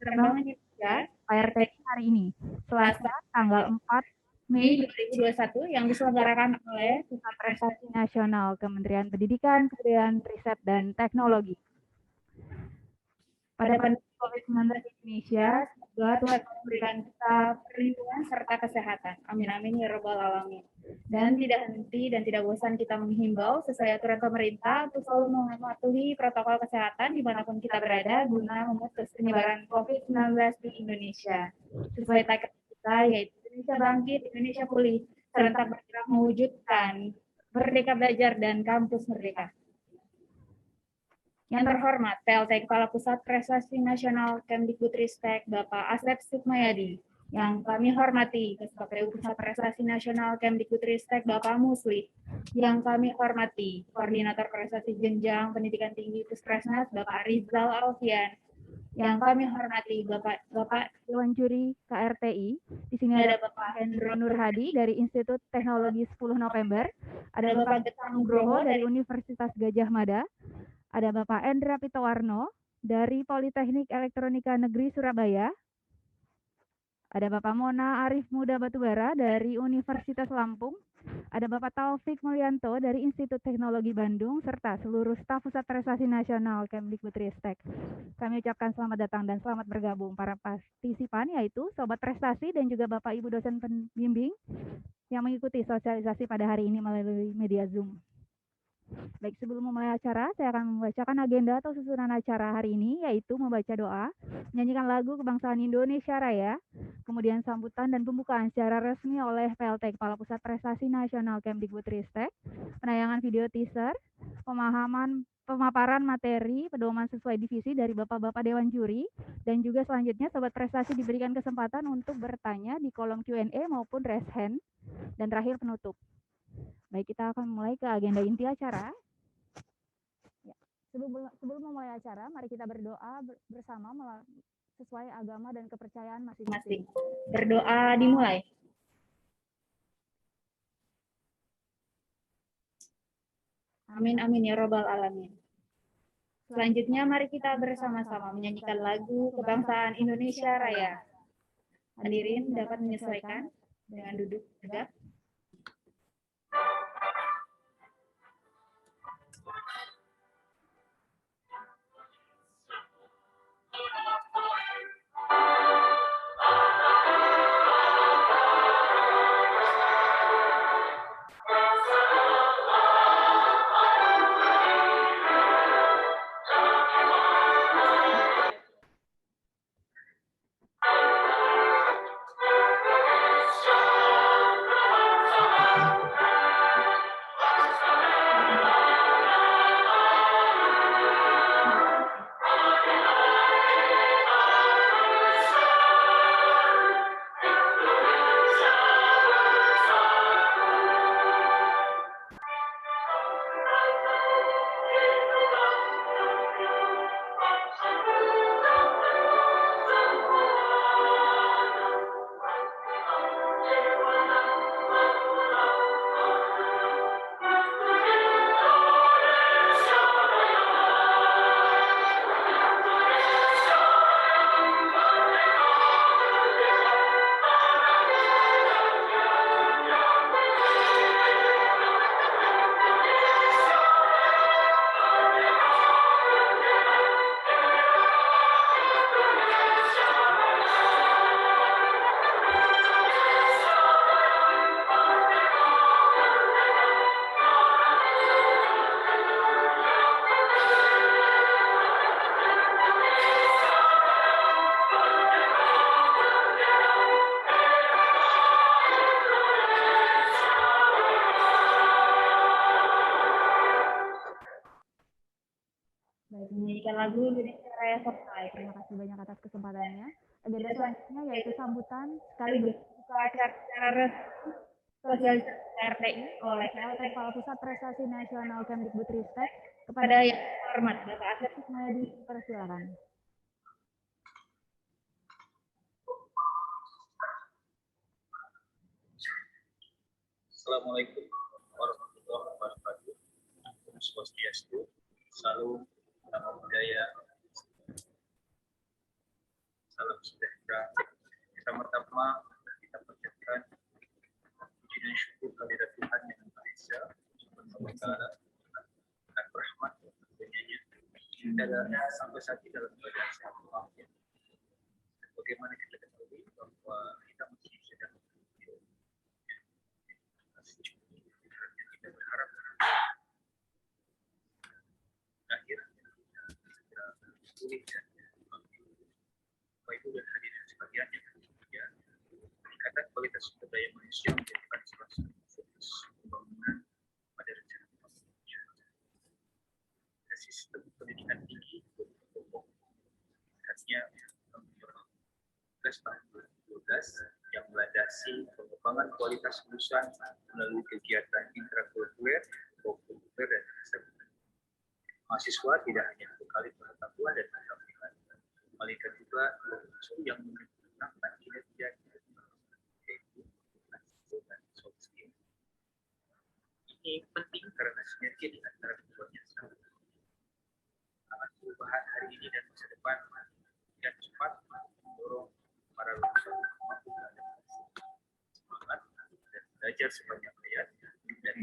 Penerbangan Indonesia KRTI hari ini, Selasa tanggal 4 Mei 2021 yang diselenggarakan oleh Pusat Prestasi Nasional Kementerian Pendidikan, Kebudayaan, Riset, dan Teknologi. Pada pandemi COVID-19 di Indonesia, semoga Tuhan memberikan kita perlindungan serta kesehatan. Amin amin ya robbal alamin. Dan tidak henti dan tidak bosan kita menghimbau sesuai aturan pemerintah untuk selalu mematuhi protokol kesehatan dimanapun kita berada guna memutus penyebaran COVID-19 di Indonesia. Sesuai target kita yaitu Indonesia bangkit, Indonesia pulih, serentak bergerak mewujudkan Merdeka Belajar dan Kampus Merdeka. Yang terhormat, PLT Kepala Pusat Prestasi Nasional Kemdikbudristek Bapak Asep Sukmayadi. Yang kami hormati, Ketua KPU Pusat Prestasi Nasional Kemdikbudristek Bapak Musli. Yang kami hormati, Koordinator Prestasi Jenjang Pendidikan Tinggi Puspresnas Bapak Rizal Alfian. Yang kami hormati, Bapak Dewan Juri KRTI. Di sini ada Bapak Hendro Nurhadi dari Institut Teknologi 10 November. Ada Bapak Getang Nugroho dari Universitas Gajah Mada. Ada Bapak Endra Pitowarno dari Politeknik Elektronika Negeri Surabaya. Ada Bapak Mona Arif Muda Batubara dari Universitas Lampung. Ada Bapak Taufik Mulyanto dari Institut Teknologi Bandung serta seluruh staf Pusat Prestasi Nasional Kemdikbudristek. Kami ucapkan selamat datang dan selamat bergabung para partisipan yaitu Sobat Prestasi dan juga Bapak Ibu dosen pembimbing yang mengikuti sosialisasi pada hari ini melalui media Zoom. Baik, sebelum memulai acara, saya akan membacakan agenda atau susunan acara hari ini, yaitu membaca doa, menyanyikan lagu Kebangsaan Indonesia Raya, kemudian sambutan dan pembukaan secara resmi oleh PLT Kepala Pusat Prestasi Nasional Kemdikbudristek, penayangan video teaser, pemaparan materi, pedoman sesuai divisi dari Bapak-Bapak Dewan Juri, dan juga selanjutnya Sobat Prestasi diberikan kesempatan untuk bertanya di kolom Q&A maupun raise hand, dan terakhir penutup. Baik, kita akan mulai ke agenda inti acara. Ya. Sebelum memulai acara, mari kita berdoa bersama sesuai agama dan kepercayaan masing-masing. Berdoa dimulai. Amin amin ya robbal alamin. Selanjutnya mari kita bersama-sama menyanyikan lagu Kebangsaan Indonesia Raya. Hadirin dapat menyesuaikan dengan duduk tegak. Lagu Indonesia Raya selesai. Terima kasih banyak atas kesempatannya. Agenda selanjutnya yaitu sambutan sekaligus buka acara secara resmi sosialisasi RTI oleh PLT Kepala Pusat Prestasi Nasional Kemdikbudristek kepada yang terhormat Bapak Asep Sukmayadi. Persilakan. Assalamualaikum warahmatullahi wabarakatuh. Om Swastiastu. Salam nama budaya. Salam sejahtera. Pertama-tama kita panjatkan puji dan syukur kehadirat Tuhan Yang Maha Esa Subhanahu wa Ta'ala dan rahmat karunia-Nya dalam sampai saat ini dalam keadaan sehat walafiat. Bagaimana kita ketahui bahwa kita masih sedang kita berharap akhir pulih dan Bapak Ibu dan hadirin sekalian yang berbahagia, peningkatan kualitas sumber daya manusia menjadi salah satu fokus pembangunan pada rencana pembangunan. Sistem pendidikan tinggi berpokok khasnya tahun 2012 yang melandasi pengembangan kualitas lulusan melalui kegiatan intrakurikuler, kokurikuler dan ekstrakurikuler. Mahasiswa tidak hanya bekali pengetahuan dan keterampilan, melainkan juga yang menentukan kinerja yaitu dan soft skill. Ini penting karena sinergi di antara keduanya sangat perubahan hari ini dan masa depan dan cepat mendorong para lulusan semangat dan belajar sebanyak hayat dan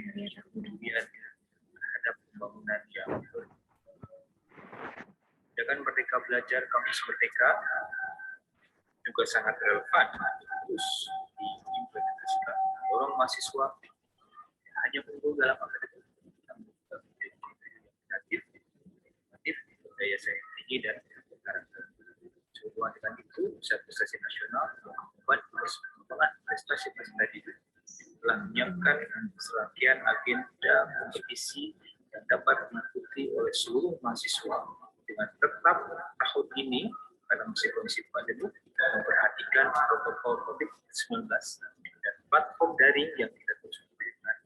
kemudian terhadap pembangunan yang dengan Merdeka Belajar Kampus Merdeka juga sangat relevan terus diimplementasikan. Mendorong mahasiswa hanya unggul dalam akademik, namun juga menjadi kreatif, daya saing tinggi dan karakter. Sehubungan dengan itu, Pusat Prestasi Nasional membuat pengembangan prestasi tadi telah menyiapkan serangkaian agenda kompetisi yang dapat diikuti oleh seluruh mahasiswa dengan tetap tahun ini karena masih kondisi pandemi memperhatikan protokol COVID-19 dan platform daring yang tidak terus digunakan.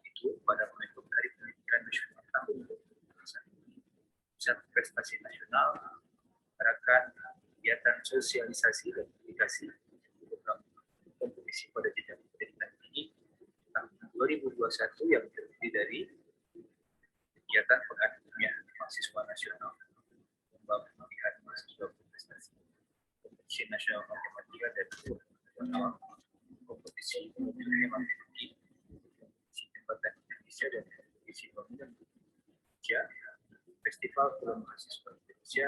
Itu pada momentum Hari Pendidikan Nasional tahun 2021. Pusat Prestasi Nasional mengadakan kegiatan sosialisasi dan komunikasi program kompetisi pada jenjang pendidikan tinggi tahun 2021 yang terdiri dari kegiatan pekan ilmiah mahasiswa nasional, lomba pemilihan mahasiswa berprestasi, kompetisi nasional matematika dan kompetisi pemilihan matematika, kompetisi jembatan Indonesia dan kompetisi bangunan Indonesia, festival film mahasiswa Indonesia,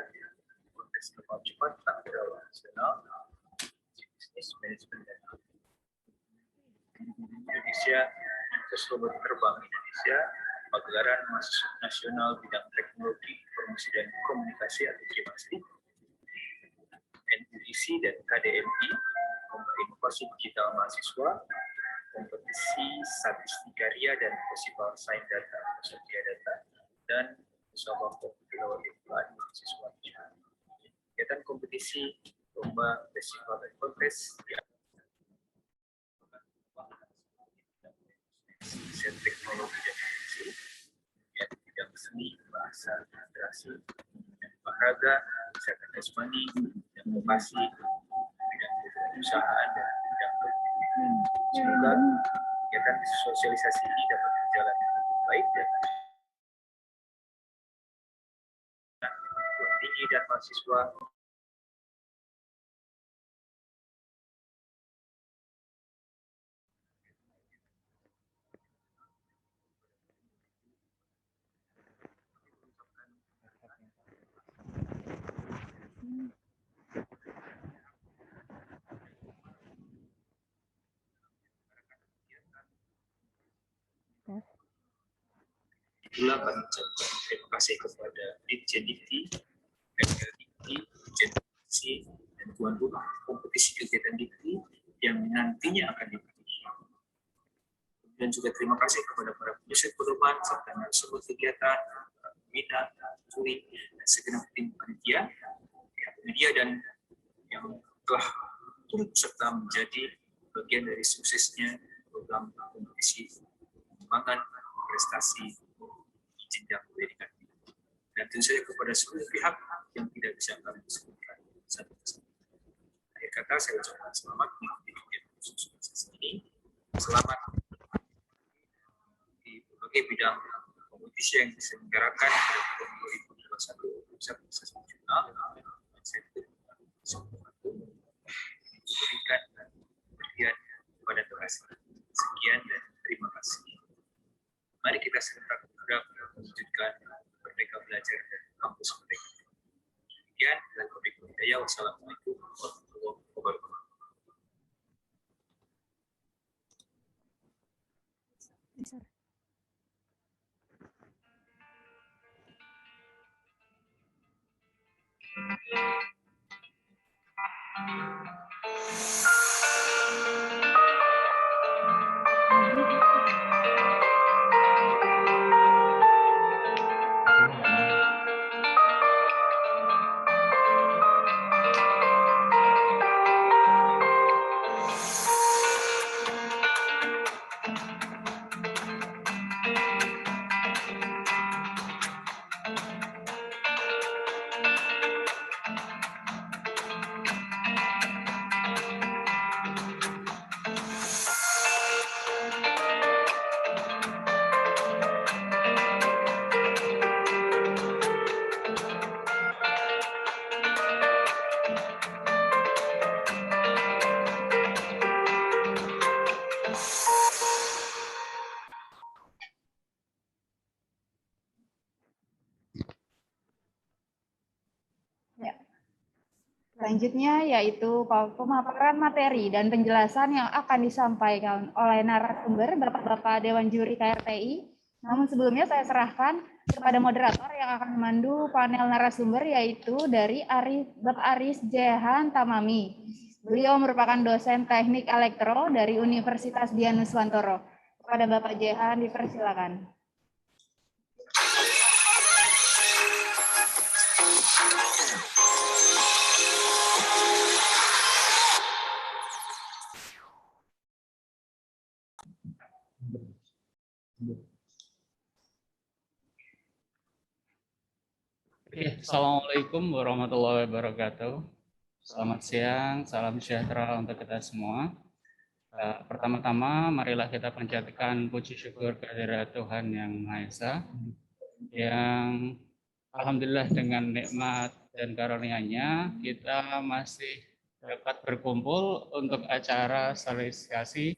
kontes kapal cepat tahun nasional, bisnis manajemen dan Indonesia, Tes Lomba Terbang Indonesia, pagelaran mahasiswa nasional bidang teknologi, informasi dan komunikasi atau KIMASI, NUIC dan KDMI, lomba inovasi digital mahasiswa, kompetisi statistikaria dan festival sains data, sosial data, dan usaha pembukaan mahasiswa. Kegiatan kompetisi, lomba, festival dan kontes teknologi dan informasi, yang bidang seni, bahasa, literasi, olahraga, kesehatan jasmani, dan vokasi, bidang perusahaan dan bidang pendidikan. Semoga kegiatan sosialisasi ini dapat berjalan dengan baik dan tinggi dan mahasiswa Itulah kami ucapkan terima kasih kepada Ditjen Dikti, PNL Dikti, Ditjen Dikti, dan tuan rumah kompetisi kegiatan Dikti yang nantinya akan diikuti. Dan juga terima kasih kepada para penyusun pedoman serta narasumber kegiatan, pembina, juri, dan segenap tim panitia, media dan yang telah turut serta menjadi bagian dari suksesnya program kompetisi pengembangan prestasi jenjang pendidikan. Dan tentu saja kepada seluruh pihak yang tidak bisa kami sebutkan satu persatu. Akhir kata saya ucapkan selamat mengikuti kegiatan khusus ini. Selamat di berbagai bidang kompetisi yang diselenggarakan pada tahun 2021 Pusat Prestasi Nasional. Saya Demikian, wassalamualaikum warahmatullahi wabarakatuh. Selanjutnya yaitu pemaparan materi dan penjelasan yang akan disampaikan oleh narasumber Bapak-Bapak Dewan Juri KRTI. Namun sebelumnya saya serahkan kepada moderator yang akan memandu panel narasumber yaitu dari Bapak Aris Jehan Tamami. Beliau merupakan dosen teknik elektro dari Universitas Dianuswantoro. Kepada Bapak Jehan dipersilakan. Assalamualaikum warahmatullahi wabarakatuh. Selamat siang, salam sejahtera untuk kita semua. Pertama-tama, marilah kita panjatkan puji syukur kehadirat Tuhan Yang Maha Esa, yang alhamdulillah dengan nikmat dan karunia-Nya kita masih dapat berkumpul untuk acara sosialisasi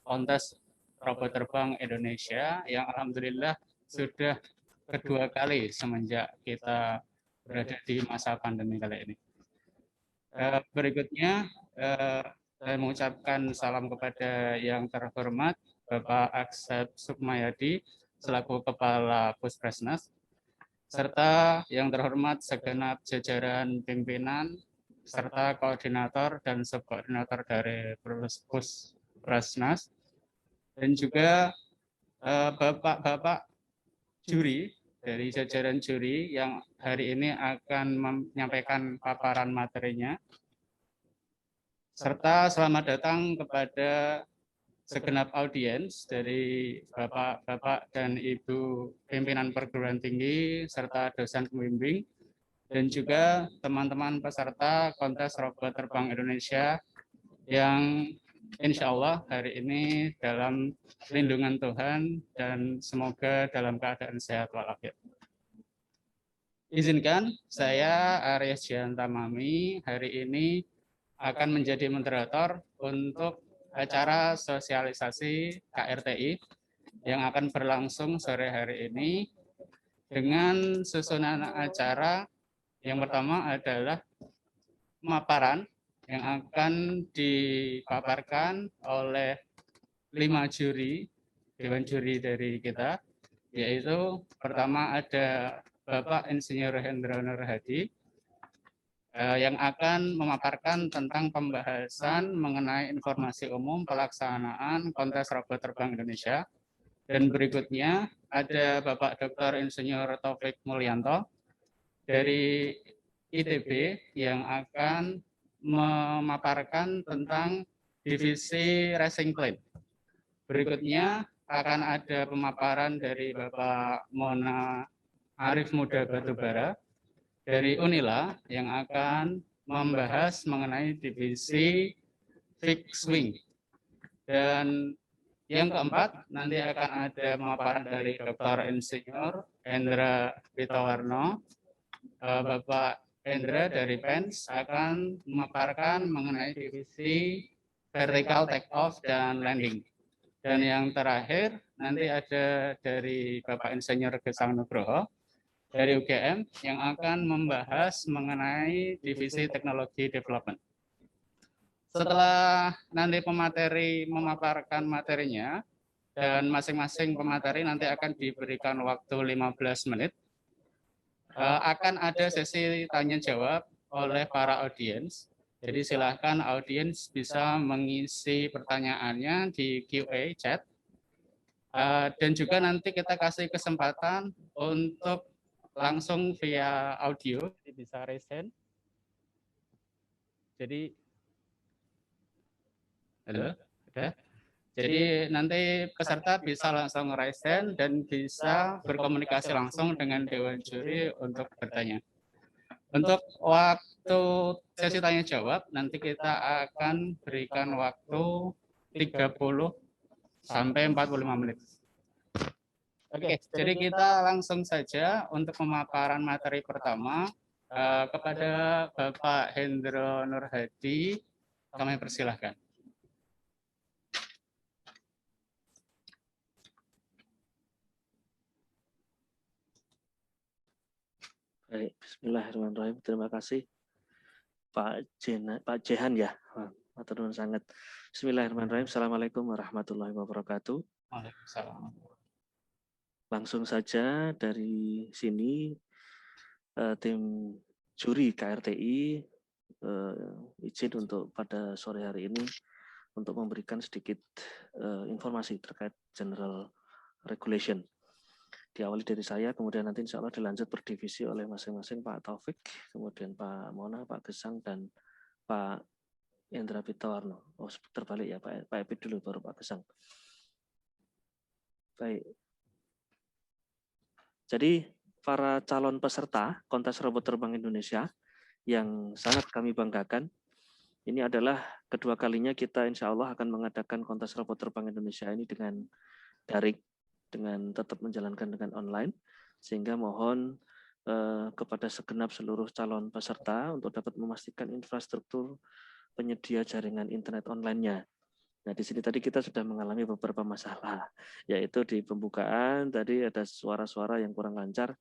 kontes robot terbang Indonesia yang alhamdulillah sudah kedua kali semenjak kita berada di masa pandemi kali ini. Berikutnya saya mengucapkan salam kepada yang terhormat Bapak Asep Sukmayadi selaku Kepala Puspresnas, serta yang terhormat segenap jajaran pimpinan serta koordinator dan subkoordinator dari Puspresnas, dan juga bapak-bapak juri dari jajaran juri yang hari ini akan menyampaikan paparan materinya, serta selamat datang kepada segenap audiens dari bapak-bapak dan ibu pimpinan perguruan tinggi serta dosen pembimbing, dan juga teman-teman peserta kontes robot terbang Indonesia yang insya Allah hari ini dalam lindungan Tuhan dan semoga dalam keadaan sehat walafiat. Izinkan saya Aris Jehan Tamami hari ini akan menjadi moderator untuk acara sosialisasi KRTI yang akan berlangsung sore hari ini dengan susunan acara yang pertama adalah pemaparan yang akan dipaparkan oleh 5 juri, dewan juri dari kita, yaitu pertama ada Bapak Insinyur Hendra Nur Hadi yang akan memaparkan tentang pembahasan mengenai informasi umum pelaksanaan kontes robot terbang Indonesia. Dan berikutnya ada Bapak Dr. Insinyur Taufik Mulyanto dari ITB yang akan memaparkan tentang divisi racing plane. Berikutnya akan ada pemaparan dari Bapak Mona Arif Muda Batubara dari Unila yang akan membahas mengenai divisi fixed wing. Dan yang keempat nanti akan ada pemaparan dari Dr. Insinyur Hendra Pitawarno. Bapak Hendra dari PENS akan memaparkan mengenai divisi vertical take off dan landing. Dan yang terakhir nanti ada dari Bapak Insinyur Gesang Nugroho dari UGM yang akan membahas mengenai divisi teknologi development. Setelah nanti pemateri memaparkan materinya, dan masing-masing pemateri nanti akan diberikan waktu 15 menit, akan ada sesi tanya jawab oleh para audiens. Jadi silahkan audiens bisa mengisi pertanyaannya di QA chat. Dan juga nanti kita kasih kesempatan untuk langsung via audio, bisa raise hand. Jadi, halo, udah? Jadi nanti peserta bisa langsung raise hand dan bisa berkomunikasi langsung dengan Dewan Juri untuk bertanya. Untuk waktu sesi tanya jawab, nanti kita akan berikan waktu 30 sampai 45 menit. Oke, jadi kita langsung saja untuk pemaparan materi pertama kepada Bapak Hendro Nurhadi, kami persilahkan. Baik, bismillahirrahmanirrahim. Terima kasih Pak Jehan ya. Matur nuwun sangat. Bismillahirrahmanirrahim. Assalamualaikum warahmatullahi wabarakatuh. Waalaikumsalam. Langsung saja dari sini tim juri KRTI izin untuk pada sore hari ini untuk memberikan sedikit informasi terkait general regulation. Diawali dari saya, kemudian nanti insya Allah dilanjut per divisi oleh masing-masing Pak Taufik, kemudian Pak Mona, Pak Gesang, dan Pak Indra Pitawarno. Oh, terbalik ya, Pak Epit dulu, baru Pak Gesang. Baik. Jadi, para calon peserta kontes robot terbang Indonesia yang sangat kami banggakan, ini adalah kedua kalinya kita insya Allah akan mengadakan kontes robot terbang Indonesia ini dengan daring, dengan tetap menjalankan dengan online, sehingga mohon kepada segenap seluruh calon peserta untuk dapat memastikan infrastruktur penyedia jaringan internet online-nya. Nah, di sini tadi kita sudah mengalami beberapa masalah, yaitu di pembukaan tadi ada suara-suara yang kurang lancar.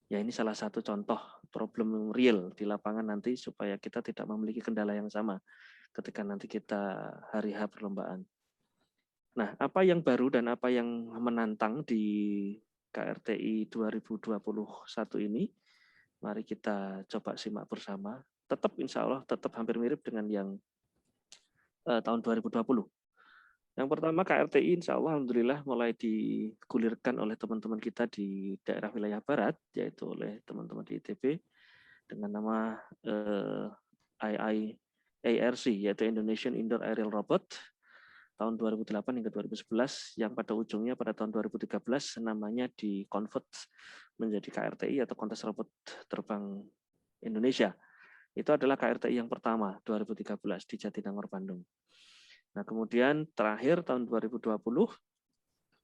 Ya, ini salah satu contoh problem real di lapangan nanti supaya kita tidak memiliki kendala yang sama ketika nanti kita hari H perlombaan. Nah, apa yang baru dan apa yang menantang di KRTI 2021 ini, mari kita coba simak bersama. Tetap insya Allah tetap hampir mirip dengan yang tahun 2020. Yang pertama KRTI insya Allah alhamdulillah mulai digulirkan oleh teman-teman kita di daerah wilayah barat, yaitu oleh teman-teman di ITB dengan nama IIARC, yaitu Indonesian Indoor Aerial Robot, tahun 2008 hingga 2011, yang pada ujungnya pada tahun 2013 namanya di-convert menjadi KRTI atau Kontes Robot Terbang Indonesia. Itu adalah KRTI yang pertama 2013 di Jatinangor, Bandung. Nah, kemudian terakhir tahun 2020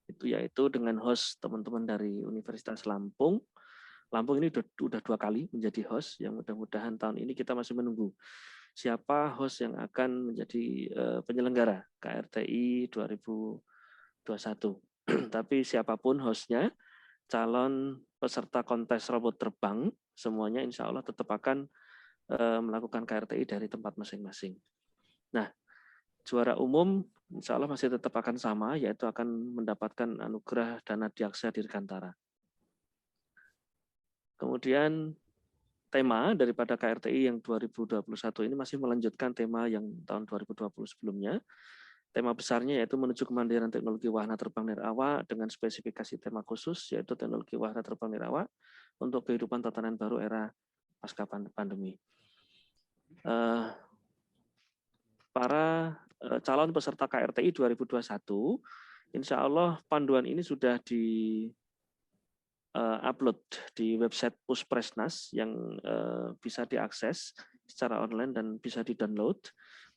itu yaitu dengan host teman-teman dari Universitas Lampung. Lampung ini sudah 2 kali menjadi host, yang mudah-mudahan tahun ini kita masih menunggu siapa host yang akan menjadi penyelenggara KRTI 2021. Tapi siapapun hostnya, calon peserta kontes robot terbang, semuanya insya Allah tetap akan melakukan KRTI dari tempat masing-masing. Nah, juara umum insya Allah masih tetap akan sama, yaitu akan mendapatkan anugerah dana Diaksa Dirgantara. Kemudian tema daripada KRTI yang 2021 ini masih melanjutkan tema yang tahun 2020 sebelumnya. Tema besarnya yaitu menuju kemandirian teknologi wahana terbang nirawak dengan spesifikasi tema khusus yaitu teknologi wahana terbang nirawak untuk kehidupan tatanan baru era pasca pandemi. Para calon peserta KRTI 2021, insya Allah panduan ini sudah upload di website Puspresnas yang bisa diakses secara online dan bisa di-download,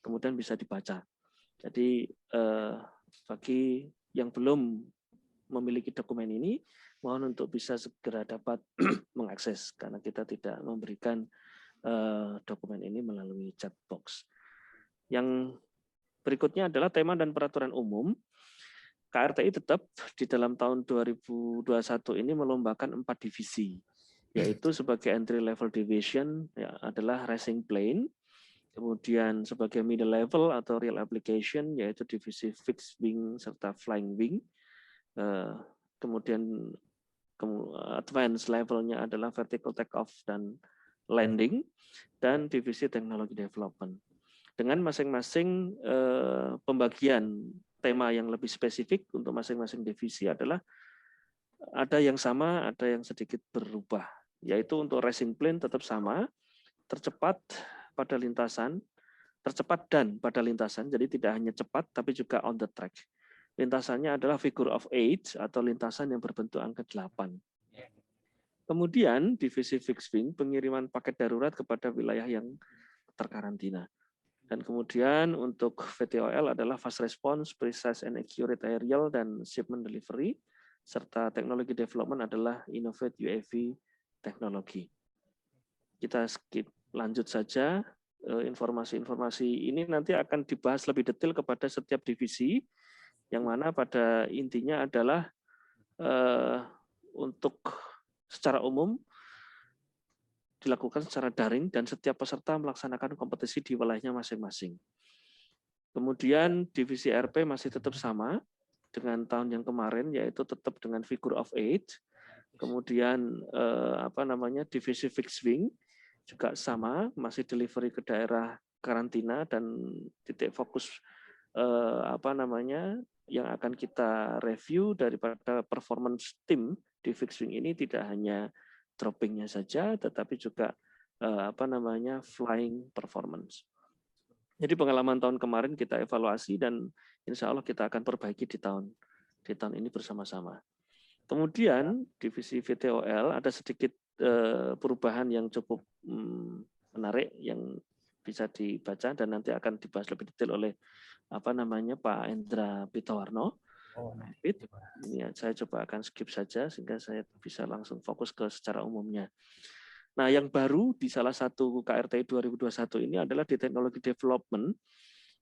kemudian bisa dibaca. Jadi bagi yang belum memiliki dokumen ini, mohon untuk bisa segera dapat mengakses karena kita tidak memberikan dokumen ini melalui chat box. Yang berikutnya adalah tema dan peraturan umum. KRTI tetap di dalam tahun 2021 ini melombakan 4 divisi, yaitu sebagai entry level division ya, adalah racing plane, kemudian sebagai middle level atau real application yaitu divisi fixed wing serta flying wing, kemudian advanced levelnya adalah vertical take off dan landing, dan divisi teknologi development. Dengan masing-masing pembagian tema yang lebih spesifik untuk masing-masing divisi adalah ada yang sama, ada yang sedikit berubah. Yaitu untuk racing plane tetap sama, tercepat pada lintasan, tercepat dan pada lintasan, jadi tidak hanya cepat tapi juga on the track. Lintasannya adalah figure of 8 atau lintasan yang berbentuk angka 8. Kemudian divisi fixed wing pengiriman paket darurat kepada wilayah yang terkarantina. Dan kemudian untuk VTOL adalah fast response, precise and accurate aerial dan shipment delivery, serta teknologi development adalah innovate UAV teknologi. Kita skip, lanjut saja. Informasi-informasi ini nanti akan dibahas lebih detail kepada setiap divisi, yang mana pada intinya adalah untuk secara umum dilakukan secara daring dan setiap peserta melaksanakan kompetisi di wilayahnya masing-masing. Kemudian divisi RP masih tetap sama dengan tahun yang kemarin, yaitu tetap dengan figure of 8. Kemudian divisi fixed wing juga sama, masih delivery ke daerah karantina dan titik fokus yang akan kita review daripada performance tim di fixed wing ini tidak hanya droppingnya saja, tetapi juga flying performance. Jadi pengalaman tahun kemarin kita evaluasi dan insya Allah kita akan perbaiki di tahun ini bersama-sama. Kemudian divisi VTOL ada sedikit perubahan yang cukup menarik yang bisa dibaca dan nanti akan dibahas lebih detail oleh Pak Endra Pitawarno. Ini saya coba akan skip saja sehingga saya bisa langsung fokus ke secara umumnya. Nah, yang baru di salah satu KRTI 2021 ini adalah di teknologi development,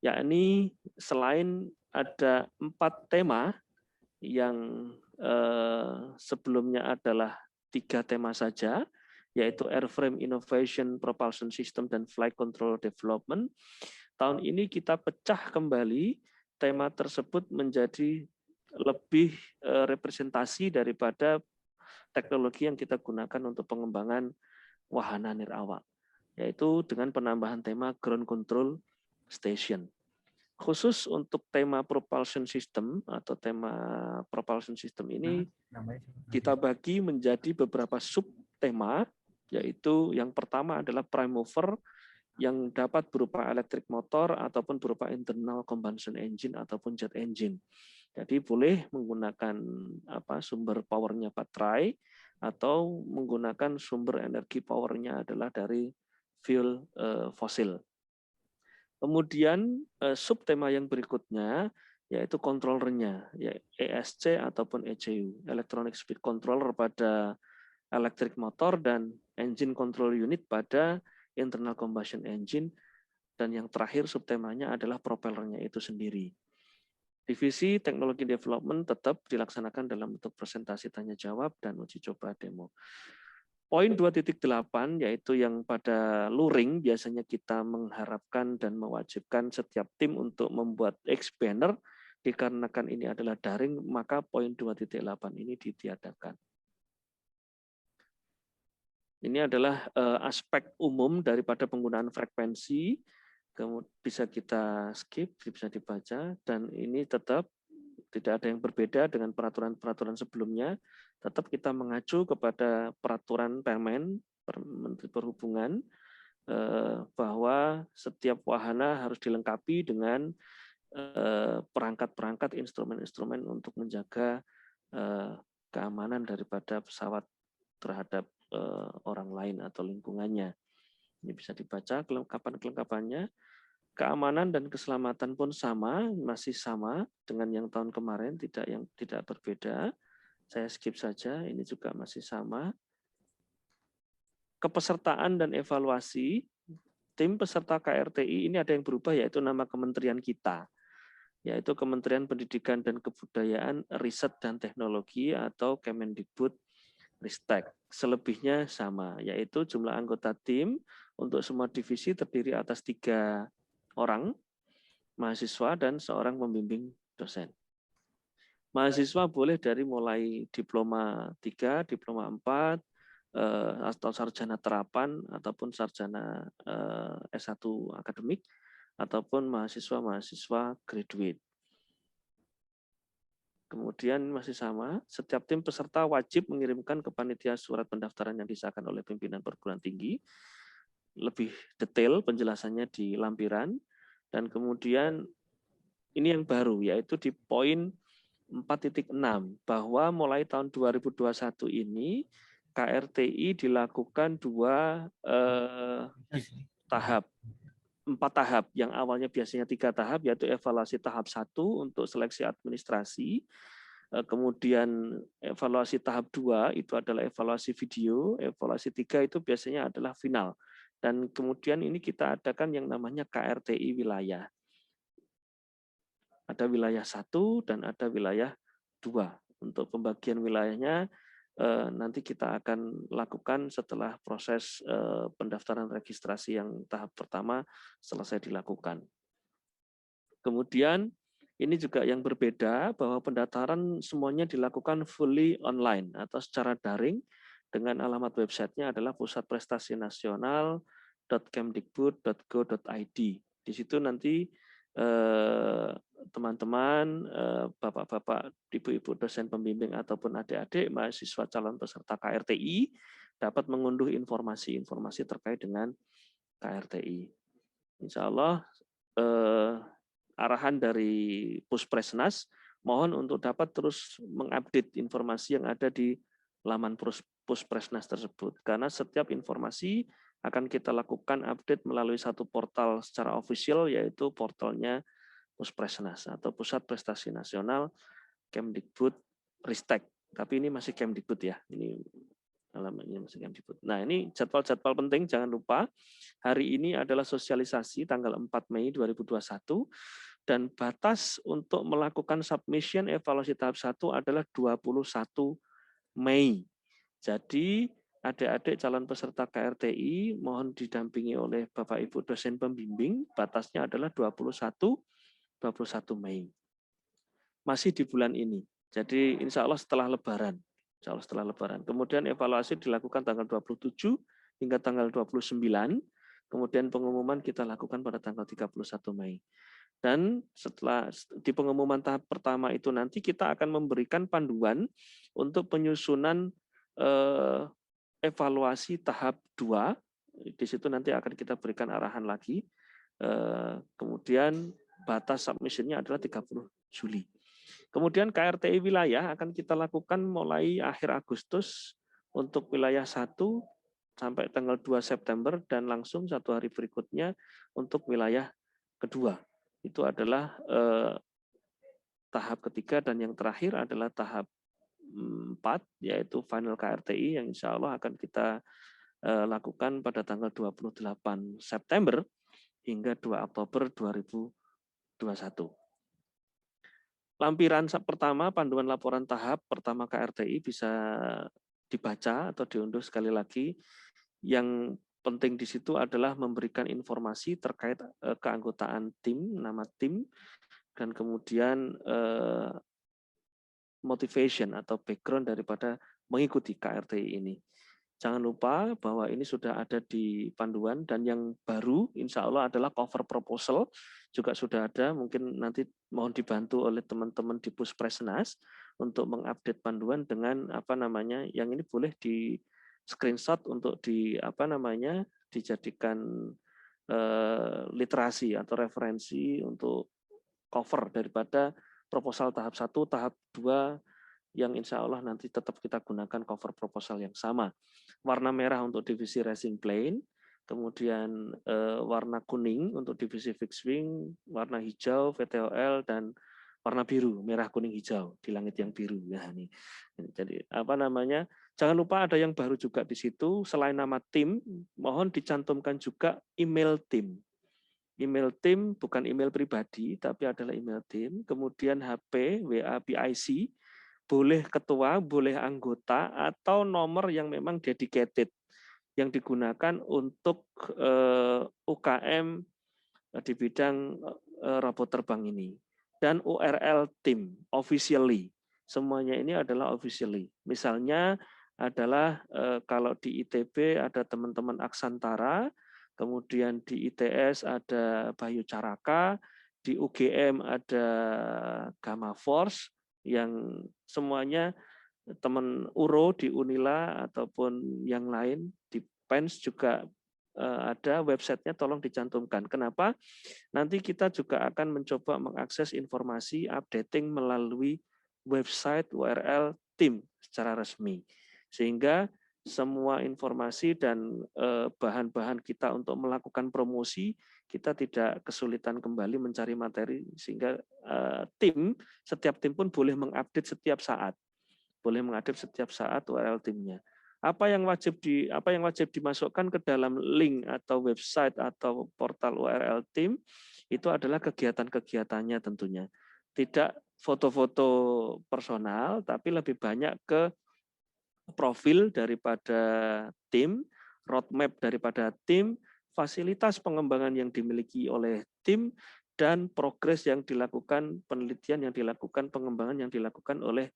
yakni selain ada 4 tema yang sebelumnya adalah 3 tema saja, yaitu airframe innovation, propulsion system, dan flight control development. Tahun ini kita pecah kembali tema tersebut menjadi lebih representasi daripada teknologi yang kita gunakan untuk pengembangan wahana nirawak, yaitu dengan penambahan tema ground control station. Khusus untuk tema propulsion system atau tema propulsion system ini kita bagi menjadi beberapa subtema, yaitu yang pertama adalah prime mover yang dapat berupa electric motor ataupun berupa internal combustion engine ataupun jet engine. Jadi boleh menggunakan sumber powernya baterai atau menggunakan sumber energi powernya adalah dari fuel fosil. Kemudian subtema yang berikutnya yaitu controllernya, yaitu ESC ataupun ECU, Electronic Speed Controller pada electric motor dan engine control unit pada internal combustion engine, dan yang terakhir subtemanya adalah propellernya itu sendiri. Divisi teknologi development tetap dilaksanakan dalam bentuk presentasi tanya jawab dan uji coba demo. Poin 2.8 yaitu yang pada luring biasanya kita mengharapkan dan mewajibkan setiap tim untuk membuat X-banner, dikarenakan ini adalah daring, maka poin 2.8 ini ditiadakan. Ini adalah aspek umum daripada penggunaan frekuensi, bisa kita skip, bisa dibaca, dan ini tetap tidak ada yang berbeda dengan peraturan-peraturan sebelumnya. Tetap kita mengacu kepada peraturan Permen Menteri Perhubungan bahwa setiap wahana harus dilengkapi dengan perangkat-perangkat, instrumen-instrumen untuk menjaga keamanan daripada pesawat terhadap orang lain atau lingkungannya. Ini bisa dibaca kelengkapan-kelengkapannya. Keamanan dan keselamatan pun sama, masih sama dengan yang tahun kemarin, tidak berbeda. Saya skip saja, ini juga masih sama. Kepesertaan dan evaluasi, tim peserta KRTI ini ada yang berubah, yaitu nama kementerian kita, yaitu Kementerian Pendidikan dan Kebudayaan, Riset dan Teknologi atau Kemendikbud Ristek. Selebihnya sama, yaitu jumlah anggota tim untuk semua divisi terdiri atas 3 orang, mahasiswa dan seorang pembimbing dosen. Mahasiswa boleh dari mulai diploma 3, diploma 4, atau sarjana terapan, ataupun sarjana S1 akademik, ataupun mahasiswa-mahasiswa graduate. Kemudian masih sama, setiap tim peserta wajib mengirimkan ke panitia surat pendaftaran yang disahkan oleh pimpinan perguruan tinggi. Lebih detail penjelasannya di lampiran. Dan kemudian ini yang baru, yaitu di poin 4.6, bahwa mulai tahun 2021 ini KRTI dilakukan 2 tahap. 4 tahap, yang awalnya biasanya 3 tahap, yaitu evaluasi tahap 1 untuk seleksi administrasi, kemudian evaluasi tahap 2 itu adalah evaluasi video, evaluasi 3 itu biasanya adalah final. Dan kemudian ini kita adakan yang namanya KRTI wilayah. Ada wilayah 1 dan ada wilayah 2. Untuk pembagian wilayahnya nanti kita akan lakukan setelah proses pendaftaran registrasi yang tahap pertama selesai dilakukan. Kemudian ini juga yang berbeda, bahwa pendaftaran semuanya dilakukan fully online atau secara daring dengan alamat websitenya adalah pusatprestasi-nasional.kemdikbud.go.id. Di situ nanti teman-teman, bapak-bapak, ibu-ibu dosen pembimbing ataupun adik-adik mahasiswa calon peserta KRTI dapat mengunduh informasi-informasi terkait dengan KRTI. Insya Allah arahan dari Puspresnas mohon untuk dapat terus mengupdate informasi yang ada di laman Puspresnas tersebut, karena setiap informasi akan kita lakukan update melalui satu portal secara official, yaitu portalnya Puspresnas atau Pusat Prestasi Nasional Kemdikbud Ristek. Tapi ini masih Kemdikbud ya, ini alamatnya masih Kemdikbud. Nah, ini jadwal-jadwal penting, jangan lupa. Hari ini adalah sosialisasi tanggal 4 Mei 2021, dan batas untuk melakukan submission evaluasi tahap 1 adalah 21 Mei. Jadi adik-adik calon peserta KRTI mohon didampingi oleh Bapak Ibu dosen pembimbing, batasnya adalah 21 Mei. Masih di bulan ini. Jadi insya Allah setelah Lebaran. Insya Allah setelah Lebaran. Kemudian evaluasi dilakukan tanggal 27 hingga tanggal 29. Kemudian pengumuman kita lakukan pada tanggal 31 Mei. Dan setelah di pengumuman tahap pertama itu nanti kita akan memberikan panduan untuk penyusunan evaluasi tahap 2. Di situ nanti akan kita berikan arahan lagi. Kemudian batas submission-nya adalah 30 Juli. Kemudian KRTI wilayah akan kita lakukan mulai akhir Agustus untuk wilayah 1 sampai tanggal 2 September dan langsung 1 hari berikutnya untuk wilayah kedua. Itu adalah tahap ketiga, dan yang terakhir adalah tahap 4, yaitu final KRTI yang insya Allah akan kita lakukan pada tanggal 28 September hingga 2 Oktober 2021. Lampiran pertama, panduan laporan tahap pertama KRTI bisa dibaca atau diunduh sekali lagi. Yang penting di situ adalah memberikan informasi terkait keanggotaan tim, nama tim, dan kemudian motivation atau background daripada mengikuti KRTI ini. Jangan lupa bahwa ini sudah ada di panduan, dan yang baru insya Allah adalah cover proposal juga sudah ada. Mungkin nanti mohon dibantu oleh teman-teman di Puspresnas untuk mengupdate panduan dengan yang ini boleh di screenshot untuk dijadikan literasi atau referensi untuk cover daripada proposal tahap 1, tahap 2, yang insya Allah nanti tetap kita gunakan cover proposal yang sama. Warna merah untuk divisi racing plane, kemudian warna kuning untuk divisi fixed wing, warna hijau VTOL, dan warna biru, merah kuning hijau di langit yang biru. Ya, ini. Jadi jangan lupa ada yang baru juga di situ, selain nama tim, mohon dicantumkan juga email tim. Email tim bukan email pribadi, tapi adalah email tim, kemudian HP, WA, PIC, boleh ketua, boleh anggota, atau nomor yang memang dedicated yang digunakan untuk UKM di bidang robot terbang ini. Dan URL tim, officially. Semuanya ini adalah officially. Misalnya adalah kalau di ITB ada teman-teman Aksantara, kemudian di ITS ada Bayu Caraka, di UGM ada Gamma Force, yang semuanya teman Uro di Unila ataupun yang lain, di PENS juga ada websitenya, tolong dicantumkan. Kenapa? Nanti kita juga akan mencoba mengakses informasi updating melalui website URL tim secara resmi. Sehingga semua informasi dan bahan-bahan kita untuk melakukan promosi, kita tidak kesulitan kembali mencari materi, sehingga setiap tim pun boleh mengupdate setiap saat. Boleh mengupdate setiap saat URL timnya. Apa yang wajib dimasukkan ke dalam link atau website atau portal URL tim itu adalah kegiatan-kegiatannya tentunya. Tidak foto-foto personal, tapi lebih banyak ke profil daripada tim, roadmap daripada tim, fasilitas pengembangan yang dimiliki oleh tim, dan progres yang dilakukan, penelitian yang dilakukan, pengembangan yang dilakukan oleh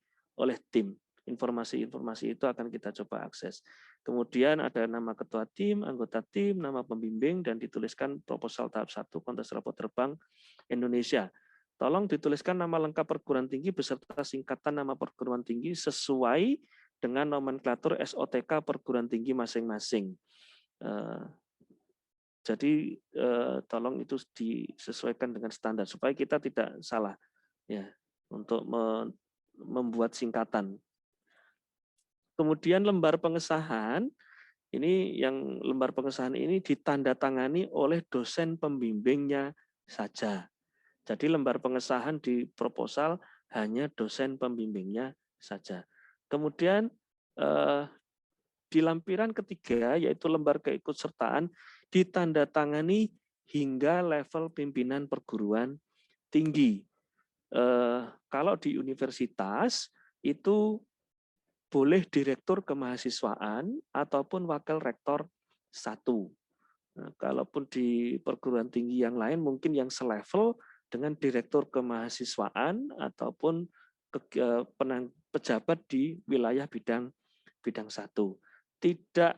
tim. Informasi-informasi itu akan kita coba akses. Kemudian ada nama ketua tim, anggota tim, nama pembimbing, dan dituliskan proposal tahap 1 kontes robot terbang Indonesia. Tolong dituliskan nama lengkap perguruan tinggi beserta singkatan nama perguruan tinggi sesuai dengan nomenklatur SOTK perguruan tinggi masing-masing. Jadi tolong itu disesuaikan dengan standar supaya kita tidak salah ya untuk membuat singkatan. Kemudian lembar pengesahan lembar pengesahan ini ditandatangani oleh dosen pembimbingnya saja. Jadi lembar pengesahan di proposal hanya dosen pembimbingnya saja. Kemudian di lampiran ketiga yaitu lembar keikutsertaan ditandatangani hingga level pimpinan perguruan tinggi. Kalau di universitas itu boleh direktur kemahasiswaan ataupun wakil rektor 1. Nah, kalaupun di perguruan tinggi yang lain mungkin yang selevel dengan direktur kemahasiswaan ataupun pejabat di wilayah bidang 1. Tidak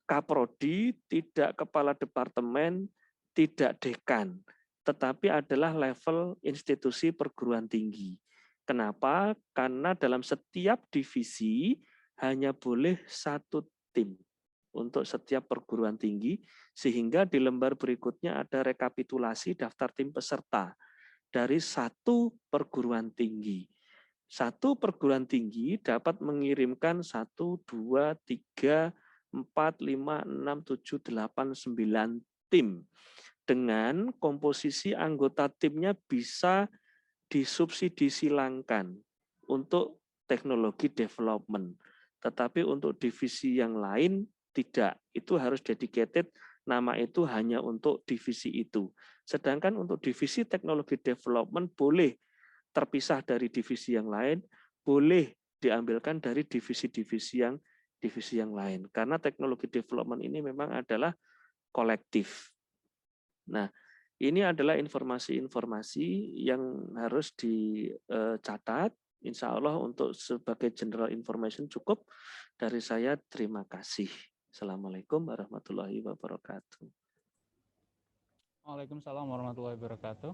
kaprodi, tidak kepala departemen, tidak dekan, tetapi adalah level institusi perguruan tinggi. Kenapa? Karena dalam setiap divisi hanya boleh 1 tim untuk setiap perguruan tinggi, sehingga di lembar berikutnya ada rekapitulasi daftar tim peserta dari 1 perguruan tinggi. 1 perguruan tinggi dapat mengirimkan 1, 2, 3, 4, 5, 6, 7, 8, 9 tim. Dengan komposisi anggota timnya bisa disubsidi silangkan untuk teknologi development. Tetapi untuk divisi yang lain tidak. Itu harus dedicated, nama itu hanya untuk divisi itu. Sedangkan untuk divisi teknologi development boleh terpisah dari divisi yang lain, boleh diambilkan dari divisi-divisi yang lain. Karena teknologi development ini memang adalah kolektif. Nah, ini adalah informasi-informasi yang harus dicatat. Insya Allah untuk sebagai general information cukup. Dari saya, terima kasih. Assalamualaikum warahmatullahi wabarakatuh. Waalaikumsalam warahmatullahi wabarakatuh.